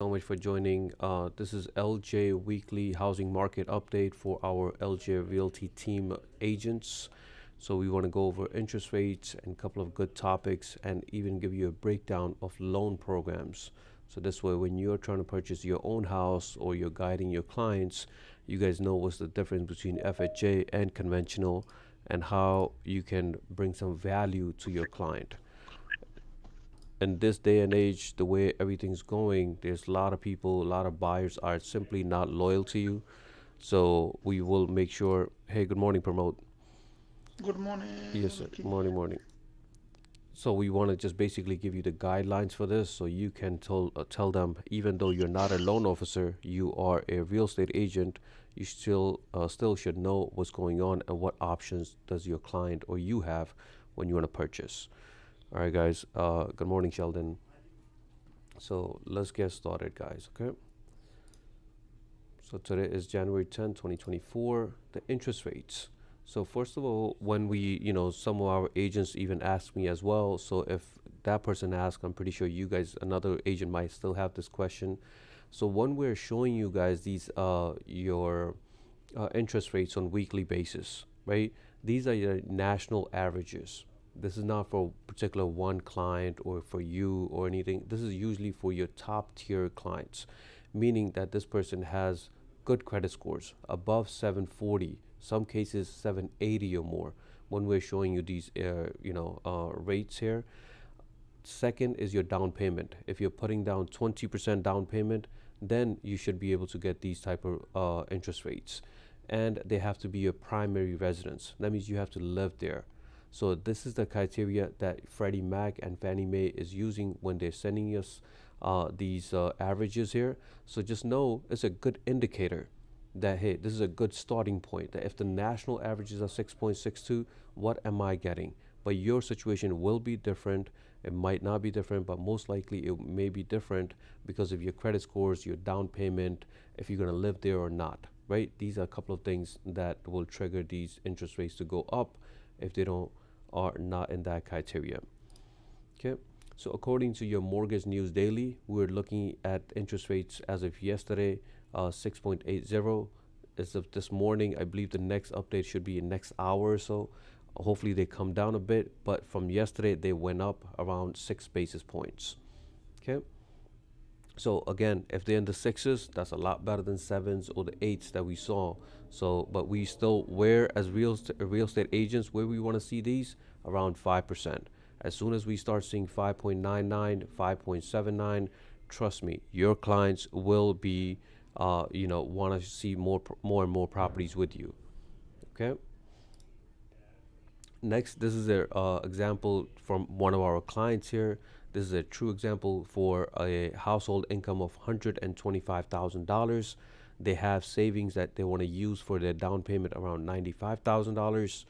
So much for joining. This is LJ Weekly Housing Market Update for our LJ Realty team agents. So we want to go over interest rates and a couple of good topics and even give you a breakdown of loan programs. So this way, when you're trying to purchase your own house or you're guiding your clients, you guys know what's the difference between FHA and conventional and how you can bring some value to your client. In this day and age, the way everything's going, there's a lot of people, a lot of buyers are simply not loyal to you. So we will make sure. Hey, good morning, promote. Good Yes, morning, sir. Vicky. Morning, morning. So we want to just basically give you the guidelines for this, so you can tell them, even though you're not a loan officer, you are a real estate agent. You still should know what's going on and what options does your client or you have when you want to purchase. All right, guys. Good morning, Sheldon. So let's get started, guys. Okay. So today is January 10th, 2024. The interest rates. So first of all, when some of our agents even ask me as well. So if that person asks, I'm pretty sure you guys, another agent might still have this question. So when we're showing you guys these, your interest rates on weekly basis, right? These are your national averages. This is not for particular one client or for you or anything. This is usually for your top tier clients, meaning that this person has good credit scores above 740, some cases 780 or more. When we're showing you these, rates here. Second is your down payment. If you're putting down 20% down payment, then you should be able to get these type of interest rates. And they have to be your primary residence. That means you have to live there. So this is the criteria that Freddie Mac and Fannie Mae is using when they're sending us these averages here. So just know it's a good indicator that, hey, this is a good starting point. That if the national averages are 6.62, what am I getting? But your situation will be different. It might not be different, but most likely it may be different because of your credit scores, your down payment, if you're going to live there or not, right? These are a couple of things that will trigger these interest rates to go up if they don't are not in that criteria. Okay. So according to your Mortgage News Daily, we're looking at interest rates as of yesterday, 6.80. As of this morning, I believe the next update should be in next hour or so. Hopefully they come down a bit, but from yesterday they went up around 6 basis points. Okay. So again, if they're in the sixes, that's a lot better than sevens or the eights that we saw. So, but we still, where as real estate agents, where we want to see these around 5%. As soon as we start seeing 5.99, 5.79, trust me, your clients will be, want to see more and more properties with you. Okay. Next, this is an example from one of our clients here. This is a true example for a household income of $125,000. They have savings that they want to use for their down payment around $95,000.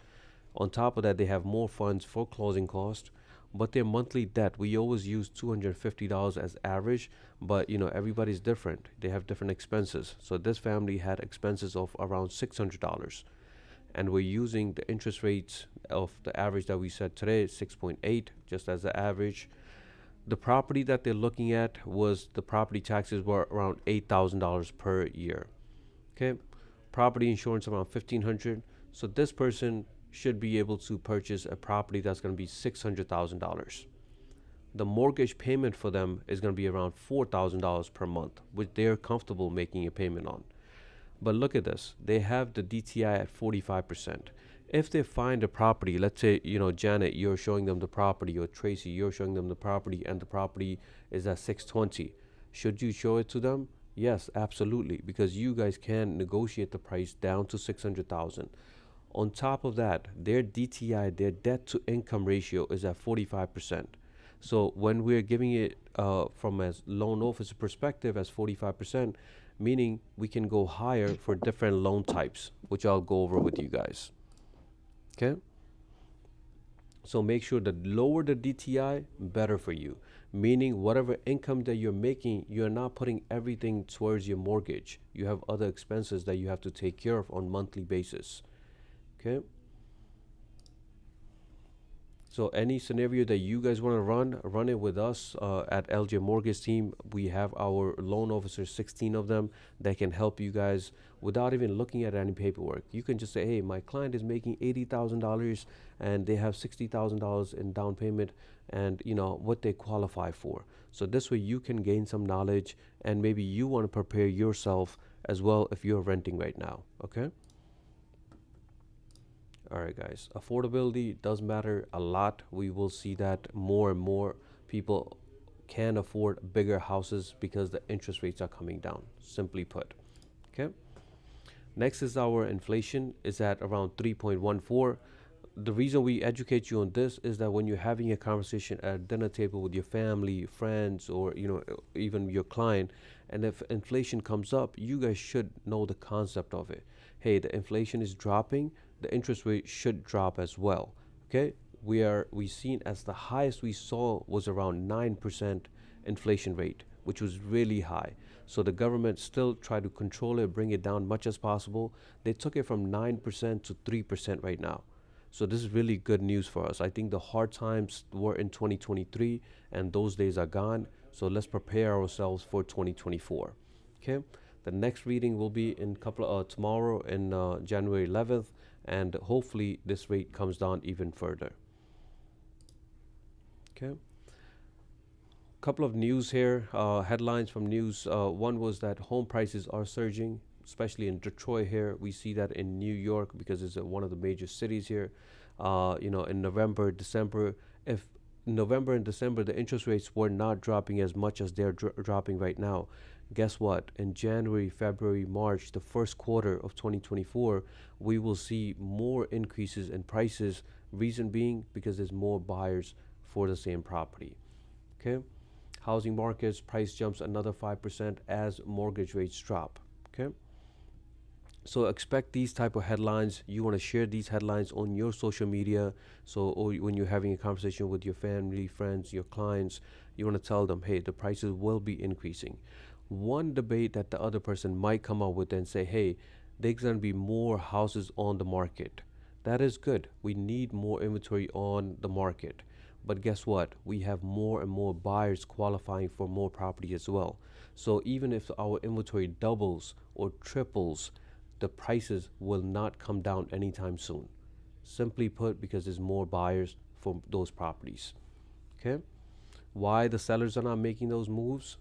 On top of that, they have more funds for closing costs. But their monthly debt, we always use $250 as average, but everybody's different. They have different expenses. So this family had expenses of around $600, and we're using the interest rates of the average that we said today, 6.8, just as the average. The property that they're looking at was the property taxes were around $8,000 per year. Okay, property insurance around 1,500. So this person should be able to purchase a property that's going to be $600,000. The mortgage payment for them is going to be around $4,000 per month, which they're comfortable making a payment on. But look at this. They have the DTI at 45%. If they find a property, let's say, Janet, you're showing them the property, or Tracy, you're showing them the property, and the property is at 620. Should you show it to them? Yes, absolutely, because you guys can negotiate the price down to 600,000. On top of that, their DTI, their debt to income ratio, is at 45%. So when we're giving it from a loan officer perspective as 45%, meaning we can go higher for different loan types, which I'll go over with you guys. Okay. So make sure that lower the DTI, better for you. Meaning whatever income that you're making, you're not putting everything towards your mortgage. You have other expenses that you have to take care of on monthly basis. Okay. So any scenario that you guys want to run it with us at LJ Mortgage Team. We have our loan officers, 16 of them, that can help you guys without even looking at any paperwork. You can just say, hey, my client is making $80,000 and they have $60,000 in down payment, and what they qualify for. So this way you can gain some knowledge, and maybe you want to prepare yourself as well if you're renting right now. Okay. All right, guys. Affordability does matter a lot. We will see that more and more people can afford bigger houses because the interest rates are coming down, simply put. Okay. Next is our inflation is at around 3.14. The reason we educate you on this is that when you're having a conversation at a dinner table with your family, friends, or even your client, and if inflation comes up, you guys should know the concept of it. Hey, the inflation is dropping, the interest rate should drop as well. Okay, we seen as the highest we saw was around 9% inflation rate, which was really high. So the government still tried to control it, bring it down much as possible. They took it from 9% to 3% right now. So this is really good news for us. I think the hard times were in 2023 and those days are gone. So let's prepare ourselves for 2024. Okay. The next reading will be in tomorrow in January 11th, and hopefully this rate comes down even further. Okay. Couple of news here, headlines from news. One was that home prices are surging, especially in Detroit here. We see that in New York because it's one of the major cities here. In November, December, if November and December the interest rates were not dropping as much as they're dropping right now, guess what? In January, February, March, the first quarter of 2024, we will see more increases in prices. Reason being because there's more buyers for the same property. Okay. Housing markets, price jumps another 5% as mortgage rates drop. Okay. So expect these type of headlines. You want to share these headlines on your social media. So or when you're having a conversation with your family, friends, your clients, you want to tell them, hey, the prices will be increasing. One debate that the other person might come up with and say, hey, there's going to be more houses on the market. That is good. We need more inventory on the market. But guess what? We have more and more buyers qualifying for more property as well. So even if our inventory doubles or triples, the prices will not come down anytime soon. Simply put, because there's more buyers for those properties. Okay? Why the sellers are not making those moves?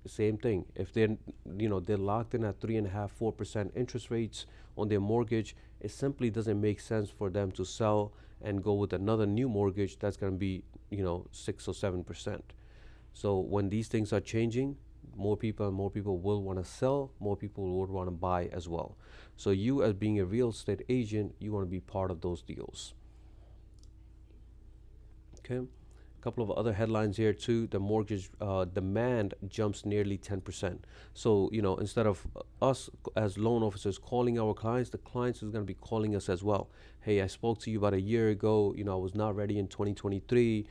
Same thing. If they're locked in at 3.5%, 4% interest rates on their mortgage, it simply doesn't make sense for them to sell and go with another new mortgage that's going to be 6 or 7%. So when these things are changing, more people will want to sell, more people will want to buy as well. So you, as being a real estate agent, you want to be part of those deals. Okay. Couple of other headlines here too. The mortgage demand jumps nearly 10%. So instead of us as loan officers calling our clients, the clients is going to be calling us as well. Hey, I spoke to you about a year ago. I was not ready in 2023.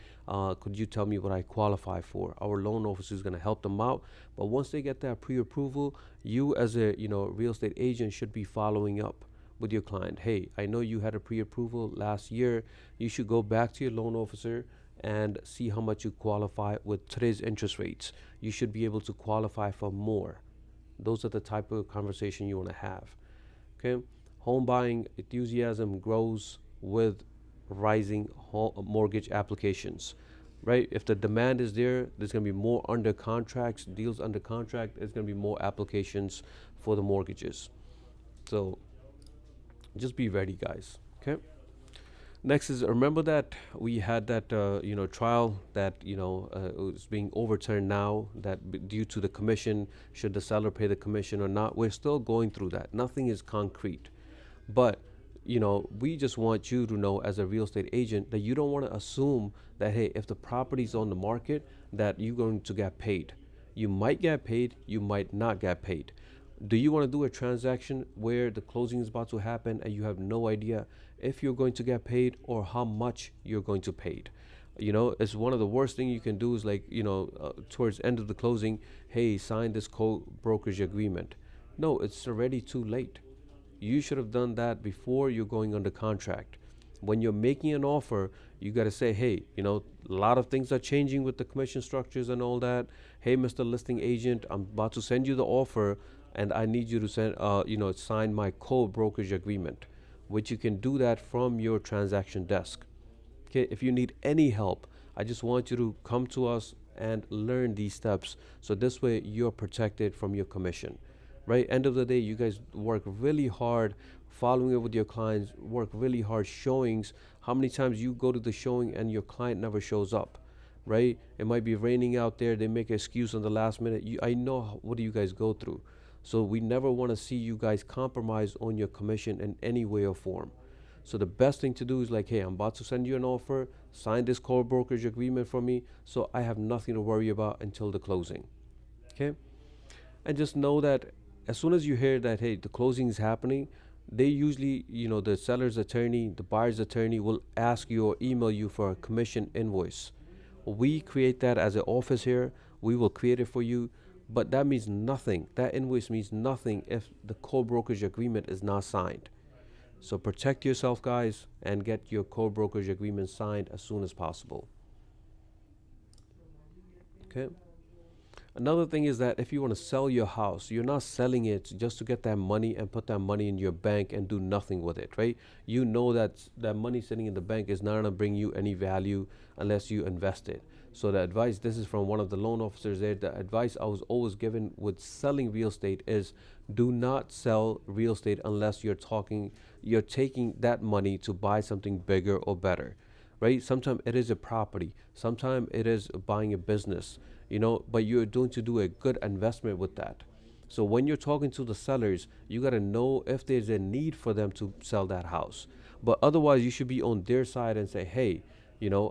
Could you tell me what I qualify for? Our loan officer is going to help them out. But once they get that pre-approval, you as a real estate agent should be following up with your client. Hey, I know you had a pre-approval last year. You should go back to your loan officer and see how much you qualify with today's interest rates. You should be able to qualify for more. Those are the type of conversation you want to have. Okay. Home buying enthusiasm grows with rising mortgage applications. Right? If the demand is there, there's going to be more under contracts, deals under contract. There's going to be more applications for the mortgages. So just be ready, guys. Okay. Next is, remember that we had that trial that was being overturned now, that due to the commission, should the seller pay the commission or not? We're still going through that. Nothing is concrete, but we just want you to know as a real estate agent that you don't want to assume that, hey, if the property's on the market, that you're going to get paid. You might get paid, you might not get paid. Do you want to do a transaction where the closing is about to happen and you have no idea if you're going to get paid or how much you're going to paid? It's one of the worst things you can do is towards the end of the closing, hey, sign this co-brokerage agreement. No, it's already too late. You should have done that before you're going under contract. When you're making an offer, you got to say, hey, a lot of things are changing with the commission structures and all that. Hey, Mr. Listing Agent, I'm about to send you the offer, and I need you to sign my co-brokerage agreement, which you can do that from your transaction desk. Okay, if you need any help, I just want you to come to us and learn these steps. So this way you're protected from your commission, right? End of the day, you guys work really hard following up with your clients, work really hard showings. How many times you go to the showing and your client never shows up, right? It might be raining out there. They make an excuse on the last minute. I know what do you guys go through. So we never want to see you guys compromise on your commission in any way or form. So the best thing to do is like, hey, I'm about to send you an offer, sign this core brokerage agreement for me, so I have nothing to worry about until the closing. Okay? And just know that as soon as you hear that, hey, the closing is happening, they usually, the seller's attorney, the buyer's attorney will ask you or email you for a commission invoice. We create that as an office here. We will create it for you, but that means nothing. That invoice means nothing if the core brokerage agreement is not signed. So protect yourself, guys, and get your co-brokerage agreement signed as soon as possible. Okay. Another thing is that if you want to sell your house, you're not selling it just to get that money and put that money in your bank and do nothing with it, right? You know that that money sitting in the bank is not going to bring you any value unless you invest it. So the advice, this is from one of the loan officers there, the advice I was always given with selling real estate is do not sell real estate unless you're taking that money to buy something bigger or better, right? Sometimes it is a property, sometimes it is buying a business, but you're going to do a good investment with that. So when you're talking to the sellers, you got to know if there's a need for them to sell that house. But otherwise, you should be on their side and say, hey,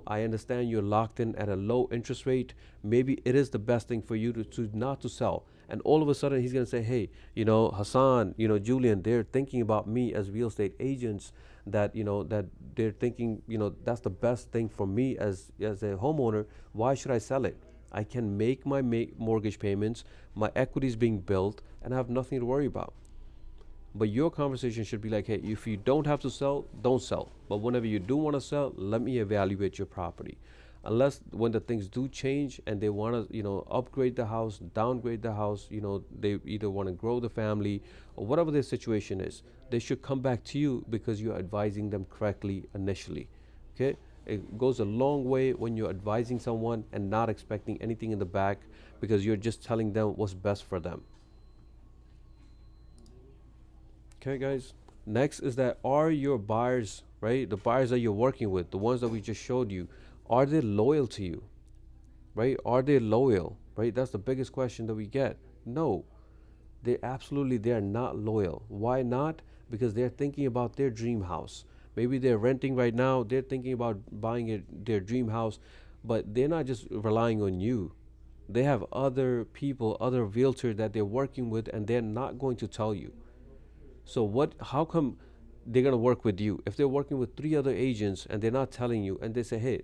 I understand you're locked in at a low interest rate. Maybe it is the best thing for you to not to sell. And all of a sudden, he's going to say, hey, Hassan, Julian, they're thinking about me as real estate agents, that, that they're thinking, that's the best thing for me as a homeowner. Why should I sell it? I can make my mortgage payments, my equity is being built, and I have nothing to worry about. But your conversation should be like, hey, if you don't have to sell, don't sell. But whenever you do want to sell, let me evaluate your property. Unless when the things do change and they want to, upgrade the house, downgrade the house, they either want to grow the family or whatever their situation is, they should come back to you because you're advising them correctly initially. Okay? It goes a long way when you're advising someone and not expecting anything in the back because you're just telling them what's best for them. Okay, guys. Next is that are your buyers, right? The buyers that you're working with, the ones that we just showed you, are they loyal to you, right? Are they loyal, right? That's the biggest question that we get. No, they are not loyal. Why not? Because they're thinking about their dream house. Maybe they're renting right now. They're thinking about buying their dream house, but they're not just relying on you. They have other people, other realtors that they're working with, and they're not going to tell you. So how come they're going to work with you? If they're working with 3 other agents and they're not telling you, and they say, hey,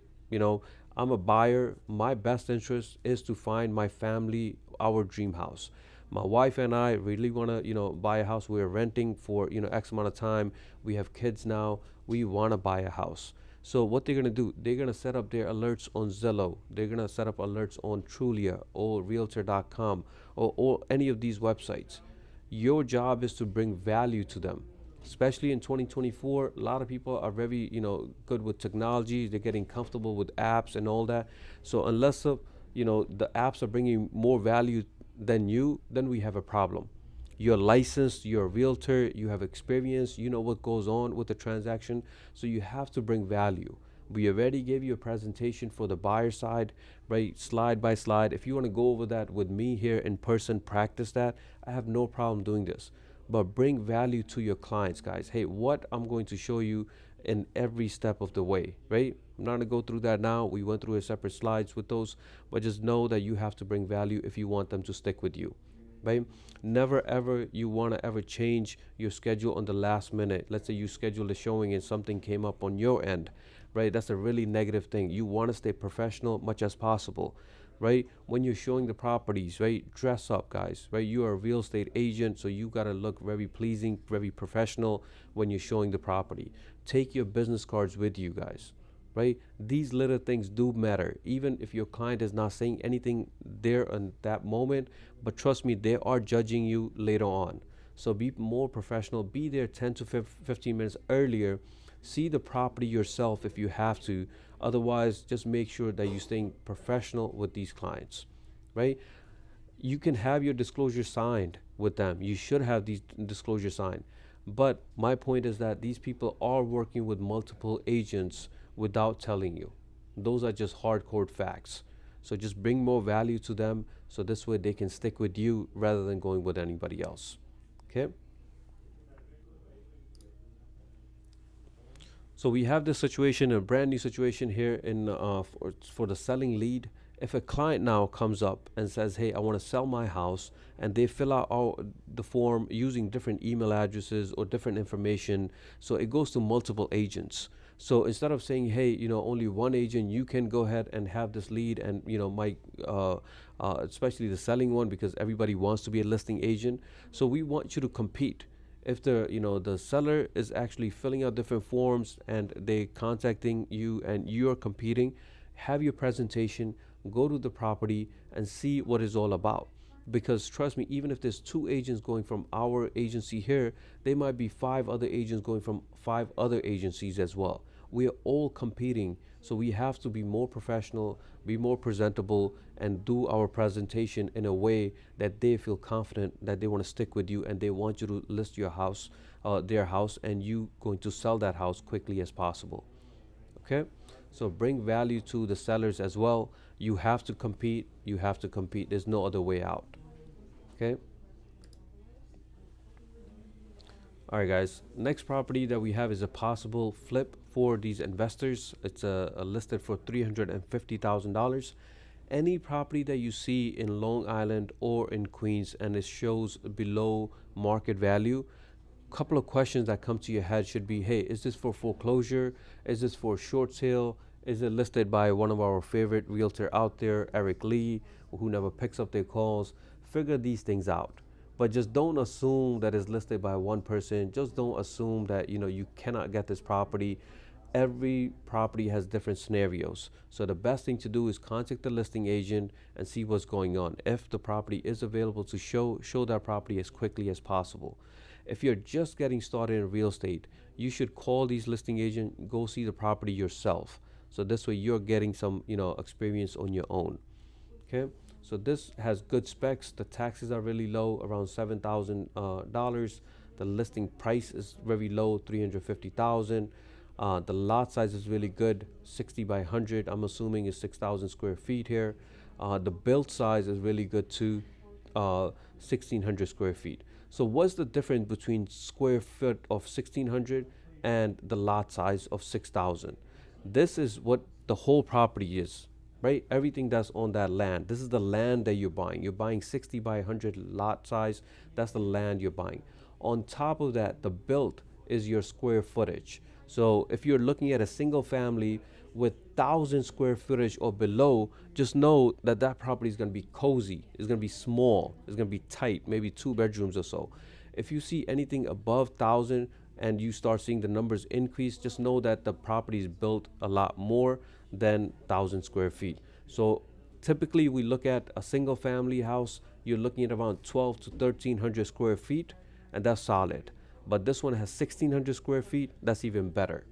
I'm a buyer. My best interest is to find my family our dream house. My wife and I really want to, buy a house. We're renting for, X amount of time. We have kids now. We want to buy a house. So what they're going to do, they're going to set up their alerts on Zillow. They're going to set up alerts on Trulia or Realtor.com or any of these websites. Your job is to bring value to them. Especially in 2024, a lot of people are very, good with technology. They're getting comfortable with apps and all that. So unless, the apps are bringing more value than you, then we have a problem. You're licensed, you're a realtor, you have experience, you know what goes on with the transaction. So you have to bring value. We already gave you a presentation for the buyer side, right? Slide by slide. If you want to go over that with me here in person, practice that. I have no problem doing this. But bring value to your clients, guys. Hey, what I'm going to show you in every step of the way, right? I'm not going to go through that now. We went through a separate slides with those, but just know that you have to bring value if you want them to stick with you, right? Never ever you want to ever change your schedule on the last minute. Let's say you scheduled a showing and something came up on your end, right? That's a really negative thing. You want to stay professional much as possible. right? When you're showing the properties, right? Dress up, guys, right? You are a real estate agent, so you got to look very pleasing, very professional when you're showing the property. Take your business cards with you, guys, right? These little things do matter, even if your client is not saying anything there in that moment, but trust me, they are judging you later on. So be more professional, be there 10 to 15 minutes earlier, see the property yourself if you have to. Otherwise, just make sure that you're staying professional with these clients, right? You can have your disclosure signed with them. You should have these disclosure signed. But my point is that these people are working with multiple agents without telling you. Those are just hardcore facts. So just bring more value to them so this way they can stick with you rather than going with anybody else. Okay? So we have this situation, a brand new situation here in for the selling lead. If a client now comes up and says, "Hey, I want to sell my house," and they fill out the form using different email addresses or different information, so it goes to multiple agents. So instead of saying, "Hey, only one agent, you can go ahead and have this lead," and my especially the selling one because everybody wants to be a listing agent. So we want you to compete. If the seller is actually filling out different forms and they contacting you and you're competing, have your presentation, go to the property and see what it's all about. Because trust me, even if there's two agents going from our agency here, there might be five other agents going from five other agencies as well. We are all competing, so we have to be more professional, be more presentable, and do our presentation in a way that they feel confident that they want to stick with you and they want you to list your house, their house, and you going to sell that house quickly as possible. Okay, so bring value to the sellers as well. You have to compete. You have to compete. There's no other way out. Okay. All right, guys. Next property that we have is a possible flip for these investors. It's a listed for $350,000. Any property that you see in Long Island or in Queens and it shows below market value, couple of questions that come to your head should be, hey, is this for foreclosure? Is this for short sale? Is it listed by one of our favorite realtor out there, Eric Lee, who never picks up their calls? Figure these things out. But just don't assume that it's listed by one person. Just don't assume that you cannot get this property. Every property has different scenarios. So the best thing to do is contact the listing agent and see what's going on. If the property is available to show that property as quickly as possible. If you're just getting started in real estate, you should call these listing agent, go see the property yourself. So this way you're getting some, experience on your own. Okay. So this has good specs. The taxes are really low, around $7,000. The listing price is very low, 350,000. The lot size is really good, 60 by 100. I'm assuming is 6,000 square feet here. The build size is really good too, 1,600 square feet. So what's the difference between square foot of 1,600 and the lot size of 6,000? This is what the whole property is, right? Everything that's on that land. This is the land that you're buying. You're buying 60 by 100 lot size. That's the land you're buying. On top of that, the built is your square footage. So if you're looking at a single family with 1,000 square footage or below, just know that that property is going to be cozy. It's going to be small. It's going to be tight, maybe 2 bedrooms or so. If you see anything above 1,000 and you start seeing the numbers increase, just know that the property is built a lot more than 1,000 square feet. So typically we look at a single family house, you're looking at around 12 to 1,300 square feet, and that's solid. But this one has 1,600 square feet, that's even better.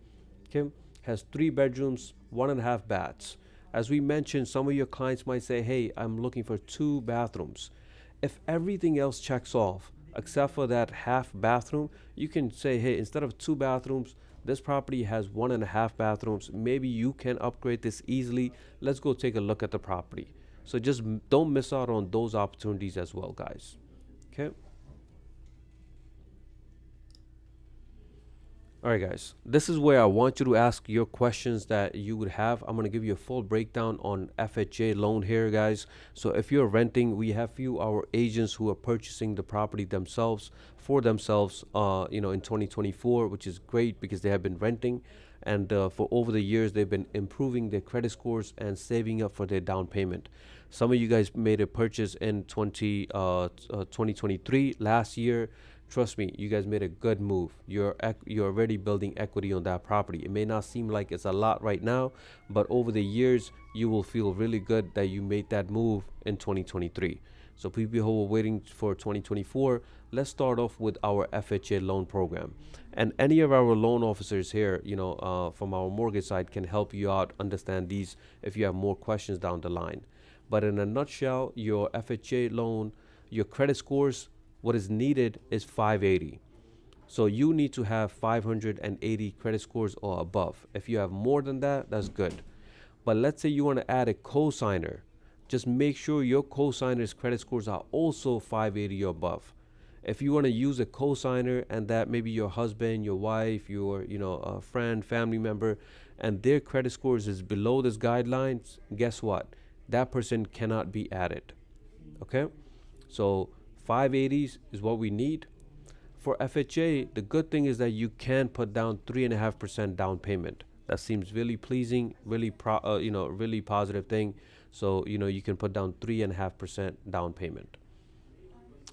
Okay, has 3 bedrooms, 1.5 baths. As we mentioned, some of your clients might say, hey, I'm looking for 2 bathrooms. If everything else checks off, except for that half bathroom, you can say, hey, instead of 2 bathrooms, this property has 1.5 bathrooms. Maybe you can upgrade this easily. Let's go take a look at the property. So just don't miss out on those opportunities as well, guys. Okay. All right, guys, this is where I want you to ask your questions that you would have. I'm going to give you a full breakdown on FHA loan here, guys. So if you're renting, we have few our agents who are purchasing the property themselves for themselves, in 2024, which is great because they have been renting. And for over the years, they've been improving their credit scores and saving up for their down payment. Some of you guys made a purchase in 2023 last year. Trust me, you guys made a good move. You're already building equity on that property. It may not seem like it's a lot right now, but over the years, you will feel really good that you made that move in 2023. So people who are waiting for 2024, let's start off with our FHA loan program. And any of our loan officers here, from our mortgage side can help you out understand these if you have more questions down the line. But in a nutshell, your FHA loan, your credit scores, what is needed is 580. So you need to have 580 credit scores or above. If you have more than that, that's good. But let's say you want to add a cosigner. Just make sure your cosigner's credit scores are also 580 or above. If you want to use a cosigner and that maybe your husband, your wife, your a friend, family member, and their credit scores is below this guidelines, guess what? That person cannot be added. Okay? So 580s is what we need. For FHA, the good thing is that you can put down 3.5% down payment. That seems really pleasing, really positive thing. So you can put down 3.5% down payment.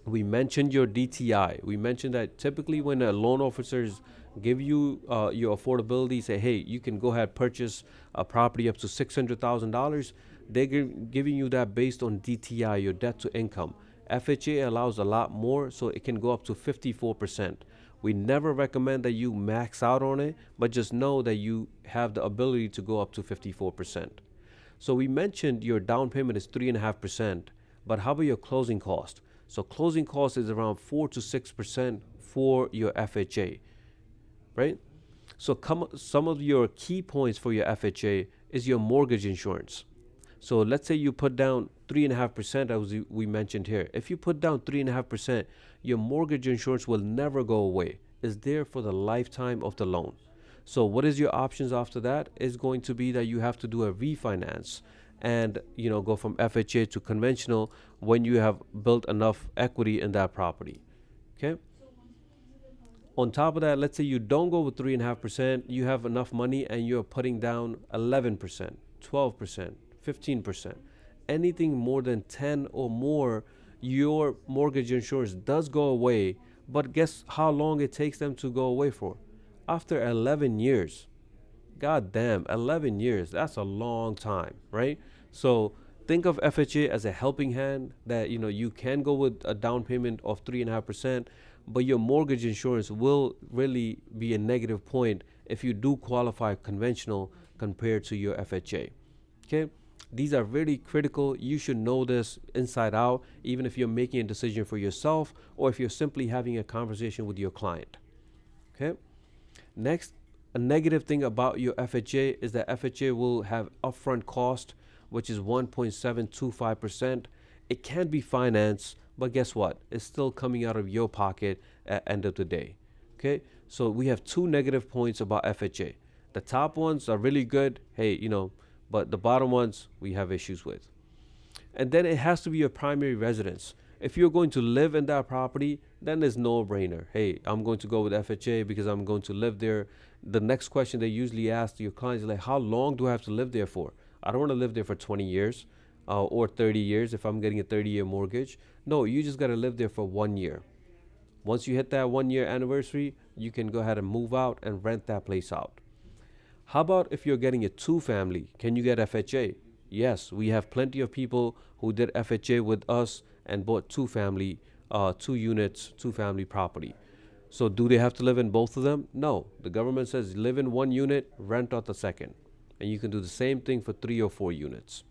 We mentioned your DTI. We mentioned that typically when a loan officers give you your affordability, say, hey, you can go ahead purchase a property up to $600,000. They're giving you that based on DTI, your debt to income. FHA allows a lot more, so it can go up to 54%. We never recommend that you max out on it, but just know that you have the ability to go up to 54%. So we mentioned your down payment is 3.5%, but how about your closing cost? So closing cost is around 4 to 6% for your FHA, right? So some of your key points for your FHA is your mortgage insurance. So let's say you put down 3.5%, as we mentioned here. If you put down 3.5%, your mortgage insurance will never go away. It's there for the lifetime of the loan. So what is your options after that? Is going to be that you have to do a refinance and go from FHA to conventional when you have built enough equity in that property. Okay. On top of that, let's say you don't go with 3.5%, you have enough money and you're putting down 11%, 12%, 15%. Anything more than 10 or more, your mortgage insurance does go away. But guess how long it takes them to go away for? After 11 years. God damn, 11 years. That's a long time, right? So think of FHA as a helping hand that you can go with a down payment of 3.5%, but your mortgage insurance will really be a negative point if you do qualify conventional compared to your FHA. Okay? These are really critical. You should know this inside out, even if you're making a decision for yourself or if you're simply having a conversation with your client. Okay? Next, a negative thing about your FHA is that FHA will have upfront cost, which is 1.725%. It can be financed, but guess what? It's still coming out of your pocket at end of the day. Okay? So we have two negative points about FHA. The top ones are really good. Hey, but the bottom ones we have issues with. And then it has to be your primary residence. If you're going to live in that property, then it's no-brainer. Hey, I'm going to go with FHA because I'm going to live there. The next question they usually ask your clients is like, how long do I have to live there for? I don't want to live there for 20 years or 30 years if I'm getting a 30-year mortgage. No, you just got to live there for 1 year. Once you hit that 1 year anniversary, you can go ahead and move out and rent that place out. How about if you're getting a two-family? Can you get FHA? Yes, we have plenty of people who did FHA with us and bought two-family, 2 units, two-family property. So do they have to live in both of them? No. The government says live in 1 unit, rent out the second. And you can do the same thing for 3 or 4 units.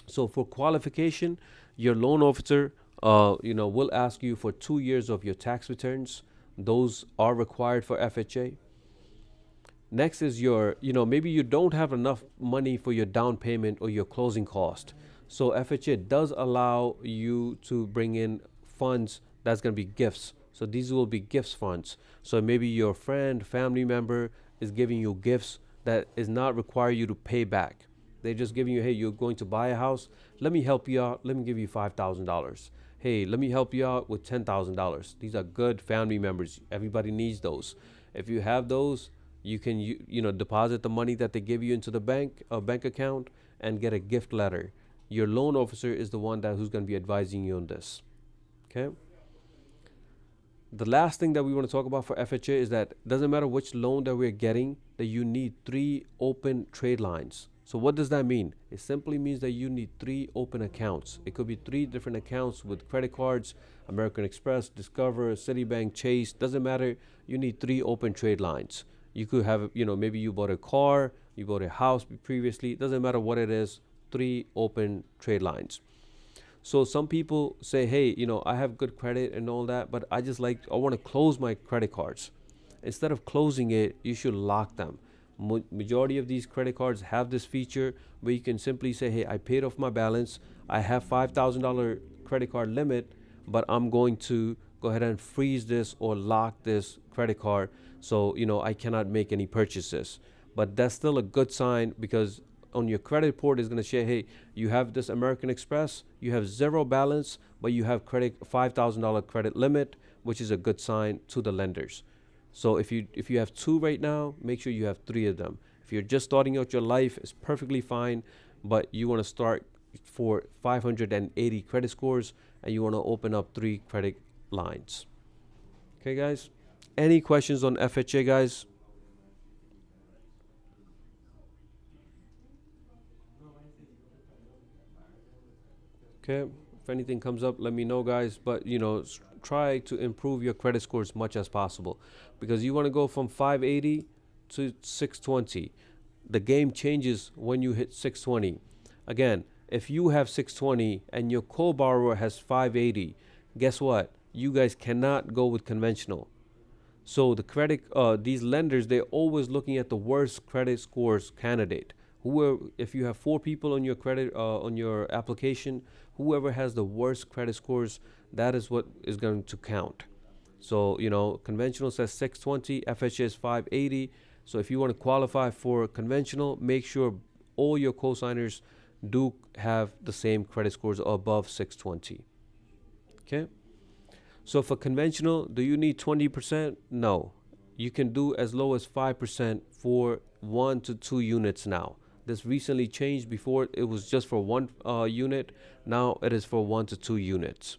So for qualification, your loan officer, will ask you for 2 years of your tax returns. Those are required for FHA. Next is maybe you don't have enough money for your down payment or your closing cost. So FHA does allow you to bring in funds that's going to be gifts. So these will be gifts funds. So maybe your friend, family member is giving you gifts that is not require you to pay back. They're just giving you, hey, you're going to buy a house. Let me help you out. Let me give you $5,000. Hey, let me help you out with $10,000. These are good family members. Everybody needs those. If you have those, you can deposit the money that they give you into the bank account and get a gift letter Your loan officer is the one that who's going to be advising you on this. Okay. The last thing that we want to talk about for FHA is that it doesn't matter which loan that we're getting, that you need 3 open trade lines. So what does that mean? It simply means that you need 3 open accounts. It could be 3 different accounts with credit cards, American Express, Discover, Citibank, Chase, doesn't matter. You need 3 open trade lines. You could have, maybe you bought a car, you bought a house previously, it doesn't matter what it is, 3 open trade lines. So some people say, hey, I have good credit and all that, but I want to close my credit cards. Instead of closing it, you should lock them. Majority of these credit cards have this feature where you can simply say, hey, I paid off my balance. I have $5,000 credit card limit, but I'm going to go ahead and freeze this or lock this credit card. So, I cannot make any purchases. But that's still a good sign, because on your credit report is going to say, hey, you have this American Express, you have zero balance, but you have $5,000 credit limit, which is a good sign to the lenders. So if you have 2 right now, make sure you have 3 of them. If you're just starting out your life, it's perfectly fine, but you want to start for 580 credit scores, and you want to open up 3 credit lines. Okay, guys? Any questions on FHA, guys? Okay, if anything comes up, let me know, guys. But try to improve your credit score as much as possible, because you want to go from 580 to 620. The game changes when you hit 620. Again, if you have 620 and your co-borrower has 580, guess what? You guys cannot go with conventional. So these lenders, they're always looking at the worst credit scores candidate. If you have 4 people on your credit on your application, whoever has the worst credit scores, that is what is going to count. So conventional says 620, FHA is 580. So if you want to qualify for conventional, make sure all your co-signers do have the same credit scores above 620. Okay. So for conventional, do you need 20%? No. You can do as low as 5% for 1 to 2 units now. This recently changed. Before it was just for 1 unit. Now it is for 1 to 2 units.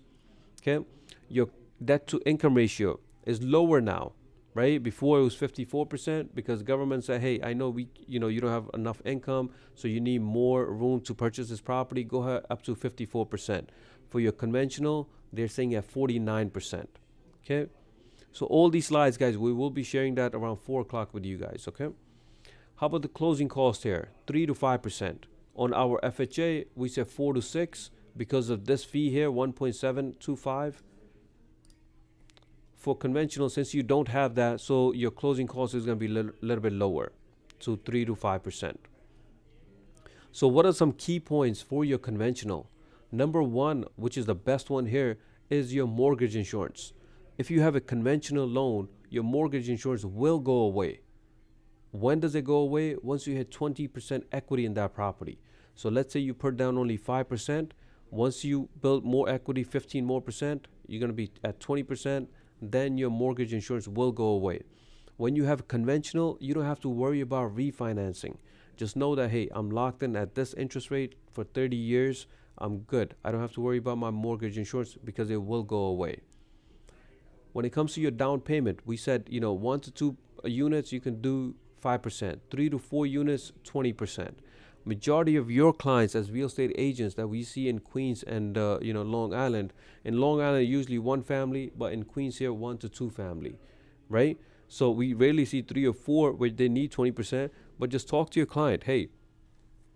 Okay. Your debt to income ratio is lower now, right? Before it was 54%, because government said, hey, I know you don't have enough income, so you need more room to purchase this property. Go ahead up to 54%. For your conventional, they're saying at 49%. Okay. So all these slides, guys, we will be sharing that around 4 o'clock with you guys. Okay. How about the closing cost here? 3 to 5%. On our FHA, we said 4 to 6 because of this fee here, 1.725. For conventional, since you don't have that, so your closing cost is going to be a little bit lower, to 3 to 5%. So what are some key points for your conventional? Number 1, which is the best one here, is your mortgage insurance. If you have a conventional loan, your mortgage insurance will go away. When does it go away? Once you hit 20% equity in that property. So let's say you put down only 5%. Once you build more equity, 15 more percent, you're going to be at 20%. Then your mortgage insurance will go away. When you have conventional, you don't have to worry about refinancing. Just know that, hey, I'm locked in at this interest rate for 30 years. I'm good. I don't have to worry about my mortgage insurance because it will go away. When it comes to your down payment, we said, 1 to 2 units, you can do 5%. 3 to 4 units, 20%. Majority of your clients as real estate agents that we see in Queens and Long Island. In Long Island, usually 1 family, but in Queens here, 1 to 2 family, right? So we rarely see 3 or 4 where they need 20%. But just talk to your client. Hey,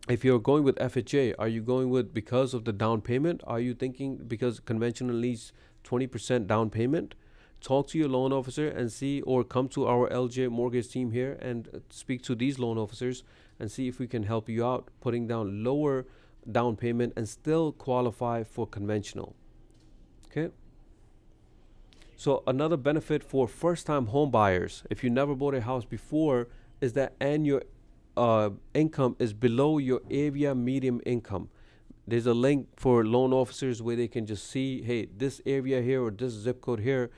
if you're going with FHA, are you going with because of the down payment? Are you thinking because conventional needs 20% down payment? Talk to your loan officer and see, or come to our LJ mortgage team here and speak to these loan officers and see if we can help you out putting down lower down payment and still qualify for conventional. Okay. So another benefit for first-time home buyers, if you never bought a house before, is that and your income is below your area median income. There's a link for loan officers where they can just see, hey, this area here or this zip code here,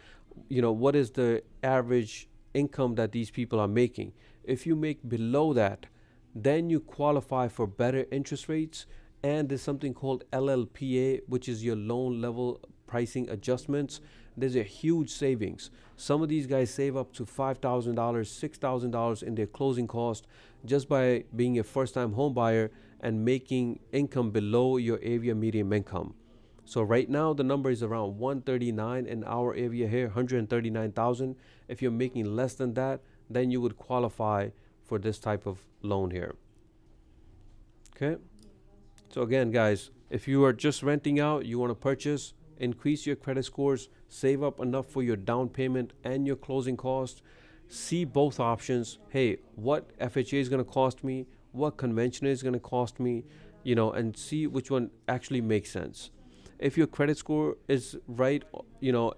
what is the average income that these people are making. If you make below that, then you qualify for better interest rates and there's something called LLPA, which is your loan level pricing adjustments. There's a huge savings. Some of these guys save up to $5,000, $6,000 in their closing cost just by being a first-time home buyer and making income below your area median income. So right now the number is around 139 in our area here, 139,000. If you're making less than that, then you would qualify for this type of loan here. Okay. So again, guys, if you are just renting out, you want to purchase, increase your credit scores, save up enough for your down payment and your closing cost, see both options. Hey, what FHA is going to cost me? What conventional is going to cost me? And see which one actually makes sense. If your credit score is right,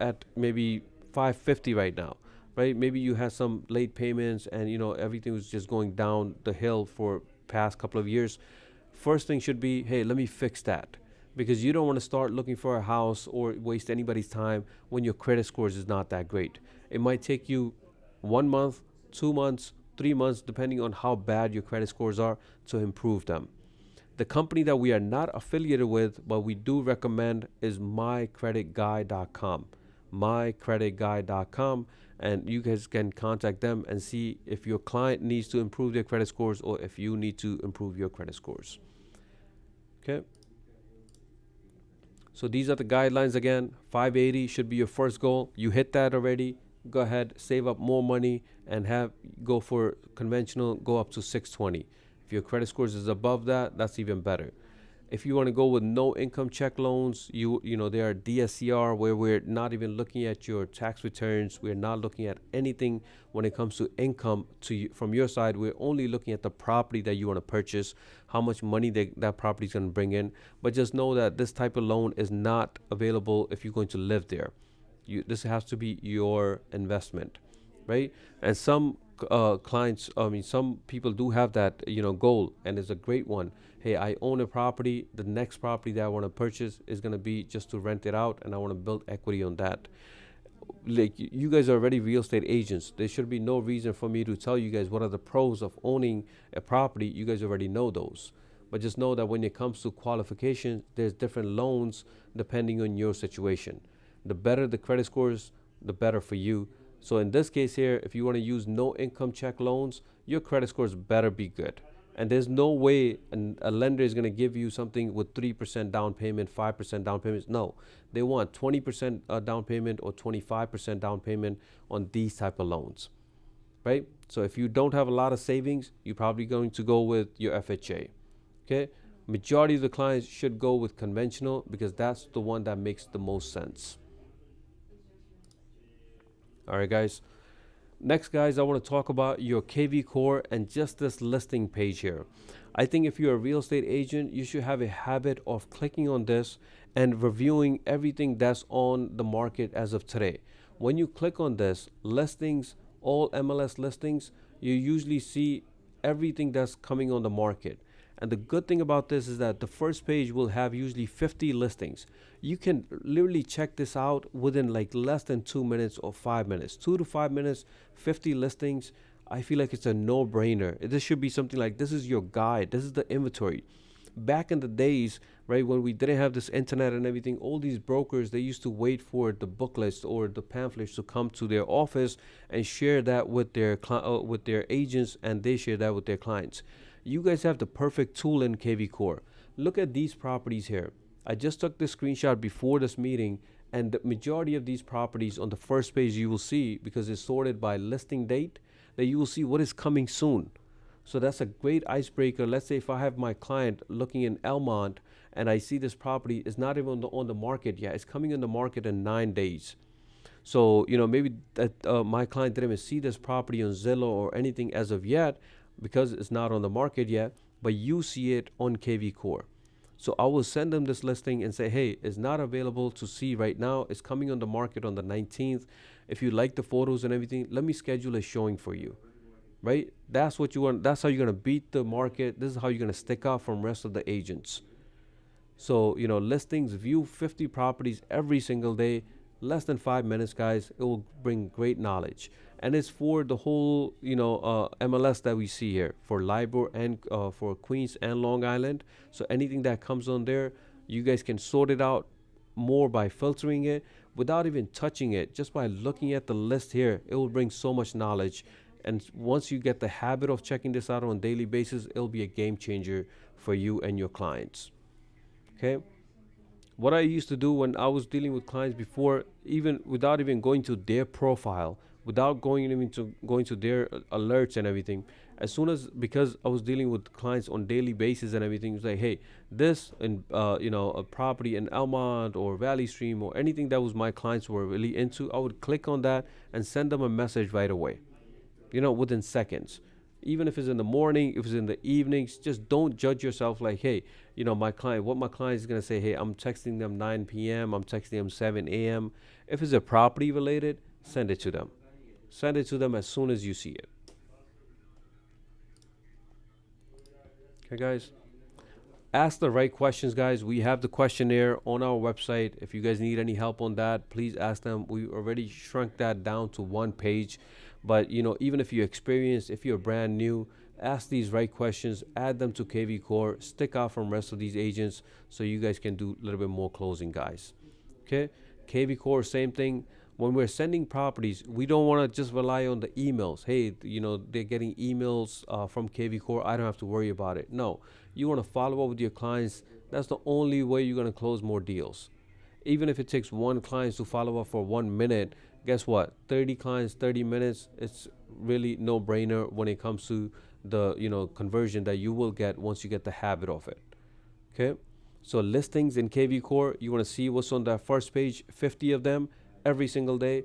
at maybe 550 right now, right? Maybe you had some late payments and, everything was just going down the hill for past couple of years. First thing should be, hey, let me fix that, because you don't want to start looking for a house or waste anybody's time when your credit scores is not that great. It might take you 1 month, 2 months, 3 months, depending on how bad your credit scores are, to improve them. The company that we are not affiliated with, but we do recommend, is mycreditguy.com. mycreditguy.com, and you guys can contact them and see if your client needs to improve their credit scores or if you need to improve your credit scores. Okay. So these are the guidelines again. 580 should be your first goal. You hit that already, go ahead, save up more money and go for conventional, go up to 620. If your credit scores is above that, that's even better. If you want to go with no income check loans, there are DSCR, where we're not even looking at your tax returns. We're not looking at anything when it comes to income from your side. We're only looking at the property that you want to purchase, how much money that property is going to bring in. But just know that this type of loan is not available if you're going to live there. This has to be your investment, right? And some clients, some people do have that, goal, and it's a great one. Hey, I own a property. The next property that I want to purchase is going to be just to rent it out, and I want to build equity on that. Like, you guys are already real estate agents. There should be no reason for me to tell you guys what are the pros of owning a property. You guys already know those. But just know that when it comes to qualifications, there's different loans depending on your situation. The better the credit scores, the better for you. So in this case here, if you want to use no income check loans, your credit scores better be good. And there's no way a lender is going to give you something with 3% down payment, 5% down payments. No, they want 20% down payment or 25% down payment on these type of loans, right? So if you don't have a lot of savings, you're probably going to go with your FHA, okay? Majority of the clients should go with conventional because that's the one that makes the most sense. All right, guys. Next, guys, I want to talk about your KV Core and just this listing page here. I think if you're a real estate agent, you should have a habit of clicking on this and reviewing everything that's on the market as of today. When you click on this, listings, all MLS listings, you usually see everything that's coming on the market. And the good thing about this is that the first page will have usually 50 listings. You can literally check this out within like less than 2 minutes or 5 minutes. 2 to 5 minutes, 50 listings. I feel like it's a no-brainer. This should be something like, this is your guide. This is the inventory. Back in the days, right, when we didn't have this internet and everything, all these brokers, they used to wait for the booklets or the pamphlets to come to their office and share that with their agents, and they share that with their clients. You guys have the perfect tool in KV Core. Look at these properties here. I just took this screenshot before this meeting, and the majority of these properties on the first page you will see, because it's sorted by listing date, that you will see what is coming soon. So that's a great icebreaker. Let's say if I have my client looking in Elmont and I see this property is not even on the market yet. It's coming on the market in 9 days. So, maybe that my client didn't even see this property on Zillow or anything as of yet, because it's not on the market yet, but you see it on KV Core. So I will send them this listing and say, hey, it's not available to see right now. It's coming on the market on the 19th. If you like the photos and everything, let me schedule a showing for you, right? That's what you want. That's how you're going to beat the market. This is how you're going to stick out from rest of the agents. So, listings, view 50 properties every single day. less than 5 minutes, guys. It will bring great knowledge. And it's for the whole, MLS that we see here for LIBOR and for Queens and Long Island. So anything that comes on there, you guys can sort it out more by filtering it without even touching it. Just by looking at the list here, it will bring so much knowledge. And once you get the habit of checking this out on a daily basis, it'll be a game changer for you and your clients. Okay. What I used to do when I was dealing with clients before, even without even going to their profile, without going to their alerts and everything, as soon as, because I was dealing with clients on daily basis and everything, it was like, hey, this and a property in Elmont or Valley Stream or anything that was my clients were really into, I would click on that and send them a message right away, within seconds. Even if it's in the morning, if it's in the evenings, just don't judge yourself like, hey, what my client is going to say, hey, I'm texting them 9 p.m., I'm texting them 7 a.m. If it's a property related, send it to them. Send it to them as soon as you see it. Okay, guys? Ask the right questions, guys. We have the questionnaire on our website. If you guys need any help on that, please ask them. We already shrunk that down to one page. But, even if you're experienced, if you're brand new, ask these right questions, add them to KV Core, stick out from the rest of these agents so you guys can do a little bit more closing, guys. Okay? KV Core, same thing. When we're sending properties, we don't want to just rely on the emails. Hey, they're getting emails from KV Core. I don't have to worry about it. No, you want to follow up with your clients. That's the only way you're going to close more deals. Even if it takes one client to follow up for 1 minute, guess what? 30 clients, 30 minutes. It's really no brainer when it comes to the, conversion that you will get once you get the habit of it. Okay. So listings in KV Core, you want to see what's on that first page, 50 of them every single day,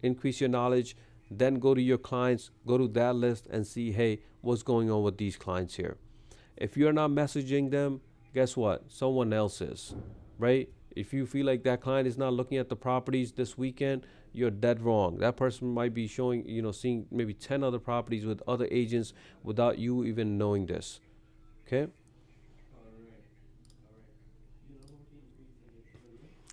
increase your knowledge, then go to your clients, go to that list and see, hey, what's going on with these clients here. If you're not messaging them, guess what? Someone else is, right? If you feel like that client is not looking at the properties this weekend, you're dead wrong. That person might be showing, seeing maybe 10 other properties with other agents without you even knowing this. Okay?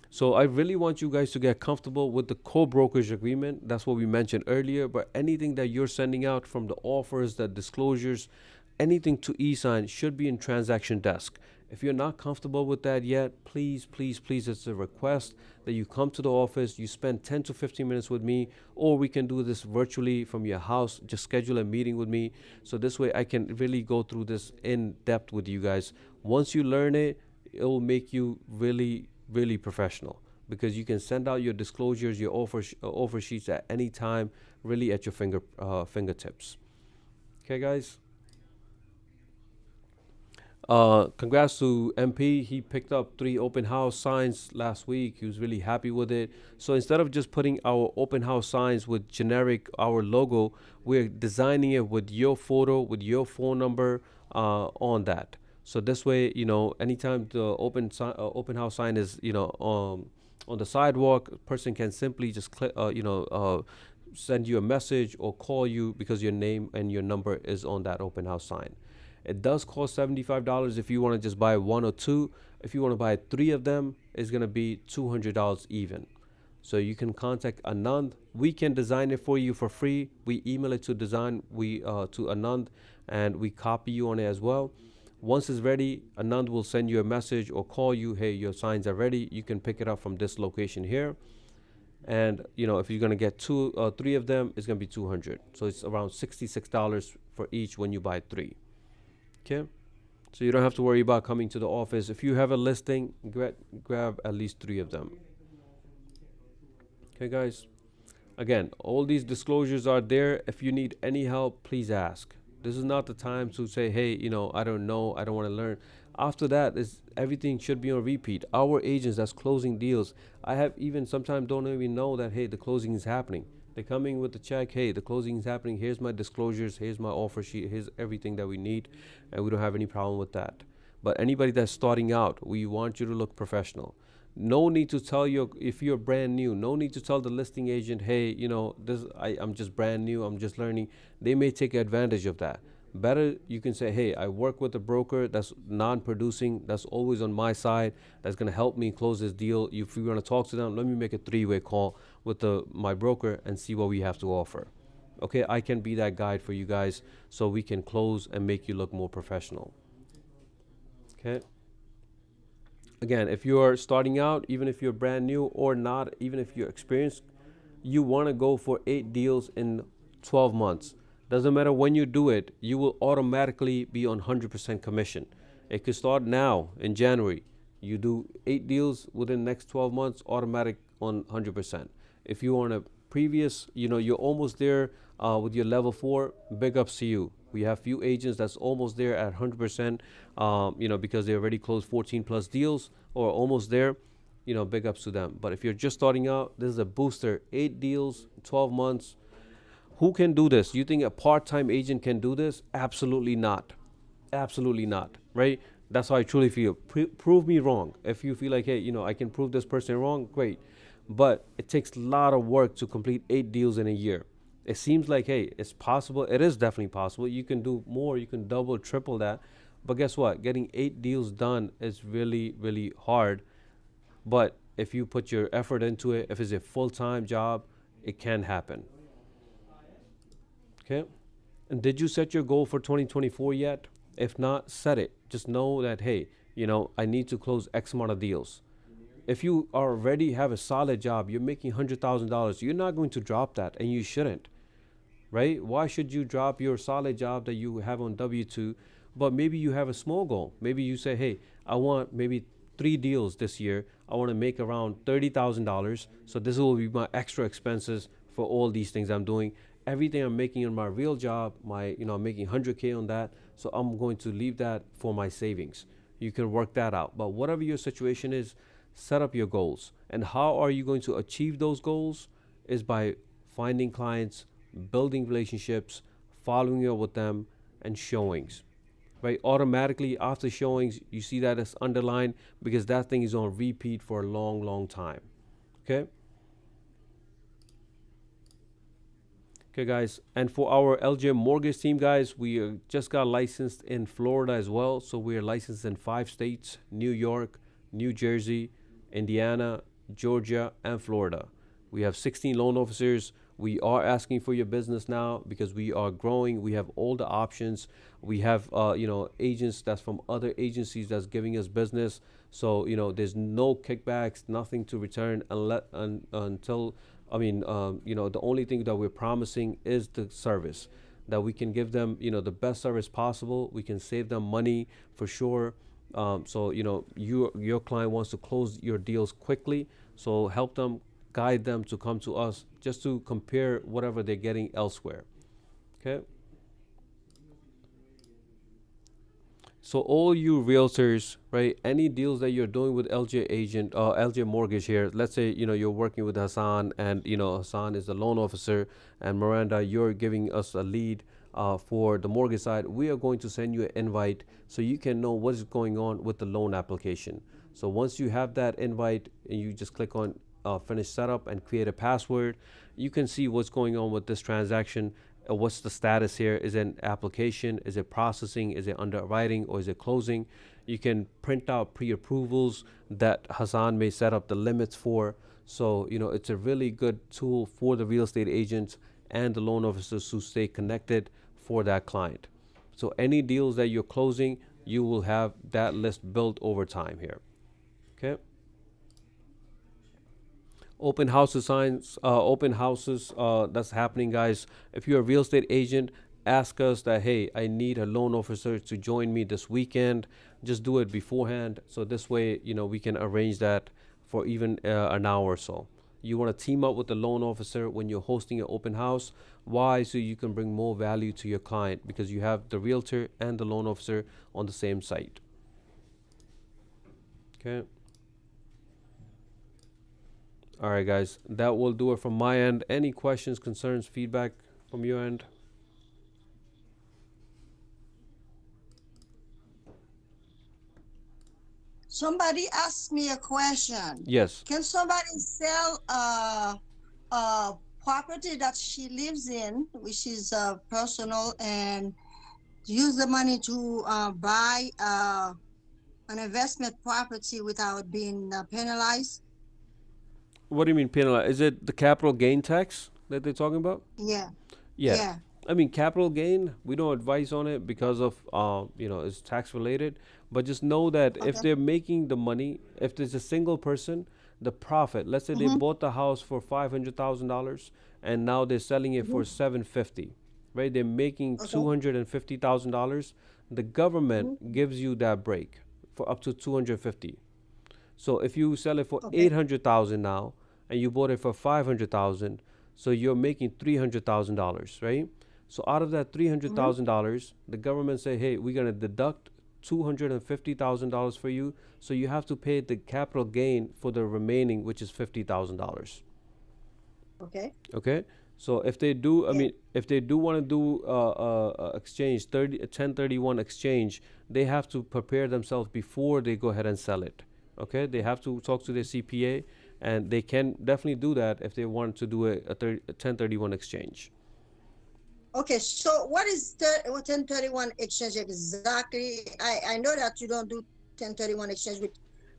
So I really want you guys to get comfortable with the co-brokerage agreement. That's what we mentioned earlier. But anything that you're sending out from the offers, the disclosures, anything to e-sign should be in transaction desk. If you're not comfortable with that yet, please, please, please, it's a request that you come to the office, you spend 10 to 15 minutes with me, or we can do this virtually from your house. Just schedule a meeting with me. So this way I can really go through this in depth with you guys. Once you learn it, it will make you really, really professional because you can send out your disclosures, your offer sheets at any time, really at your fingertips. Okay, guys? Congrats to MP. He picked up 3 open house signs last week. He was really happy with it. So instead of just putting our open house signs with generic our logo, we're designing it with your photo, with your phone number on that. So this way, anytime the open house sign is, on the sidewalk, a person can simply just click, send you a message or call you because your name and your number is on that open house sign. It does cost $75 if you want to just buy 1 or 2. If you want to buy 3 of them, it's going to be $200 even. So you can contact Anand. We can design it for you for free. We email it to to Anand, and we copy you on it as well. Once it's ready, Anand will send you a message or call you, hey, your signs are ready. You can pick it up from this location here. And, if you're going to get 3 of them, it's going to be $200. So it's around $66 for each when you buy 3. Okay, so you don't have to worry about coming to the office. If you have a listing, grab at least 3 of them. Okay, guys. Again, all these disclosures are there. If you need any help, please ask. This is not the time to say, hey, I don't know, I don't want to learn. After that, everything should be on repeat. Our agents that's closing deals, I have even sometimes don't even know that, hey, the closing is happening. They're coming with the check. Hey, the closing is happening. Here's my disclosures. Here's my offer sheet. Here's everything that we need. And we don't have any problem with that. But anybody that's starting out, we want you to look professional. No need to tell you if you're brand new. No need to tell the listing agent, hey, I'm just brand new. I'm just learning. They may take advantage of that. Better you can say, hey, I work with a broker that's non-producing, that's always on my side, that's going to help me close this deal. If you're going to talk to them, let me make a three-way call with my broker and see what we have to offer. Okay, I can be that guide for you guys so we can close and make you look more professional. Okay. Again, if you're starting out, even if you're brand new or not, even if you're experienced, you want to go for 8 deals in 12 months. Doesn't matter when you do it, you will automatically be on 100% commission. It could start now in January. You do 8 deals within the next 12 months, automatic on 100%. If you are on a previous, you're almost there with your level 4, big ups to you. We have few agents that's almost there at 100%, because they already closed 14 plus deals or almost there. Big ups to them. But if you're just starting out, this is a booster. 8 deals, 12 months. Who can do this? You think a part-time agent can do this? Absolutely not. Absolutely not. Right? That's how I truly feel. Prove me wrong. If you feel like, hey, I can prove this person wrong, great. But it takes a lot of work to complete 8 deals in a year. It seems like, hey, it's possible. It is definitely possible. You can do more. You can double, triple that. But guess what? Getting 8 deals done is really, really hard. But if you put your effort into it, if it's a full-time job, it can happen. Okay? And did you set your goal for 2024 yet? If not, set it. Just know that, hey, I need to close X amount of deals. If you already have a solid job, you're making $100,000, you're not going to drop that, and you shouldn't, right? Why should you drop your solid job that you have on W-2? But maybe you have a small goal. Maybe you say, hey, I want maybe 3 deals this year. I want to make around $30,000. So this will be my extra expenses for all these things I'm doing. Everything I'm making in my real job, I'm making 100K on that. So I'm going to leave that for my savings. You can work that out. But whatever your situation is, set up your goals. And how are you going to achieve those goals? Is by finding clients, building relationships, following up with them, and showings. Right? Automatically after showings, you see that as underlined because that thing is on repeat for a long, long time. Okay? Okay, guys. And for our LJ Mortgage team, guys, we just got licensed in Florida as well. So we are licensed in 5 states: New York, New Jersey, Indiana, Georgia, and Florida. We have 16 loan officers. We are asking for your business now because we are growing. We have all the options. We have, agents that's from other agencies that's giving us business. So, there's no kickbacks, nothing to return until, the only thing that we're promising is the service that we can give them, the best service possible. We can save them money for sure. So your client wants to close your deals quickly, so help them, guide them to come to us just to compare whatever they're getting elsewhere. Okay. So all you realtors, right? Any deals that you're doing with LJ Agent or LJ Mortgage here, let's say you're working with Hassan, and Hassan is the loan officer, and Miranda, you're giving us a lead for the mortgage side. We are going to send you an invite so you can know what is going on with the loan application. So once you have that invite and you just click on finish setup and create a password, you can see what's going on with this transaction. What's the status here? Is it an application? Is it processing? Is it underwriting? Or is it closing? You can print out pre-approvals that Hassan may set up the limits for. So, it's a really good tool for the real estate agents and the loan officers to stay connected for that client. So any deals that you're closing, you will have that list built over time here. Okay. Open houses signs, open houses, that's happening, guys. If you're a real estate agent, ask us that, hey, I need a loan officer to join me this weekend. Just do it beforehand, so this way we can arrange that for even an hour or so. You want to team up with the loan officer when you're hosting an open house. Why? So you can bring more value to your client because you have the realtor and the loan officer on the same site. Okay. All right, guys, that will do it from my end. Any questions, concerns, feedback from your end? Somebody asked me a question. Yes. Can somebody sell a property that she lives in, which is personal, and use the money to buy an investment property without being penalized? What do you mean penalize? Is it the capital gain tax that they're talking about? Yeah, Yeah. yeah. I mean, capital gain, we don't advise on it because of, it's tax related. But just know that if Okay. they're making the money, if there's a single person, the profit, let's say they Mm-hmm. bought the house for $500,000 and now they're selling it Mm-hmm. for 750, right? They're making Okay. $250,000. The Mm-hmm. government gives you that break for up to 250. So if you sell it for Okay. 800,000 now and you bought it for 500,000, so you're making $300,000, right? So out of that Mm-hmm. $300,000, the government say, hey, we're gonna deduct $250,000 for you, so you have to pay the capital gain for the remaining, which is $50,000. Okay. Okay, so if they do, I Yeah. mean, if they do want to do exchange 1031 exchange, they have to prepare themselves before they go ahead and sell it. Okay, they have to talk to their CPA, and they can definitely do that if they want to do a 1031 exchange. Okay. So what is 1031 exchange exactly? I know that you don't do 1031 exchange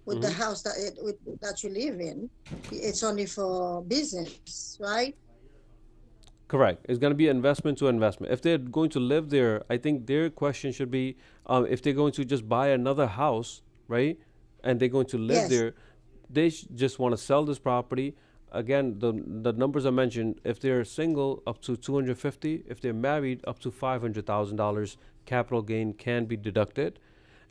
with the Hmm. house that you live in. It's only for business, right? Correct. It's going to be investment to investment. If they're going to live there, I think their question should be, if they're going to just buy another house, right, and they're going to live Yes. there, they just want to sell this property. Again, the numbers I mentioned, if they're single, up to 250. If they're married, up to $500,000 capital gain can be deducted.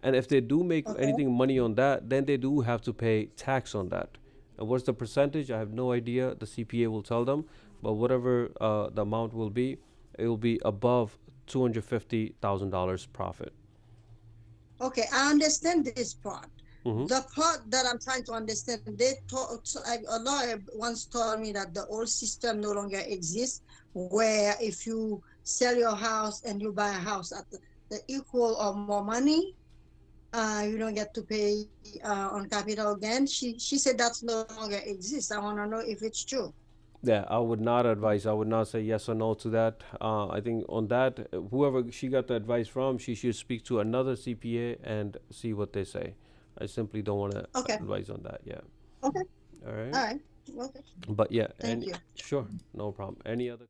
And if they do make Okay. anything money on that, then they do have to pay tax on that. And what's the percentage? I have no idea. The CPA will tell them. But whatever the amount will be, it will be above $250,000 profit. Okay, I understand this part. Mm-hmm. The part that I'm trying to understand, a lawyer once told me that the old system no longer exists, where if you sell your house and you buy a house at the equal or more money, you don't get to pay on capital gain. She said that's no longer exists. I want to know if it's true. Yeah, I would not advise. I would not say yes or no to that. I think on that, whoever she got the advice from, she should speak to another CPA and see what they say. I simply don't want to Okay, advise on that. Yeah. okay, All right. all right, okay, But yeah, thank and you. sure, no problem. Any other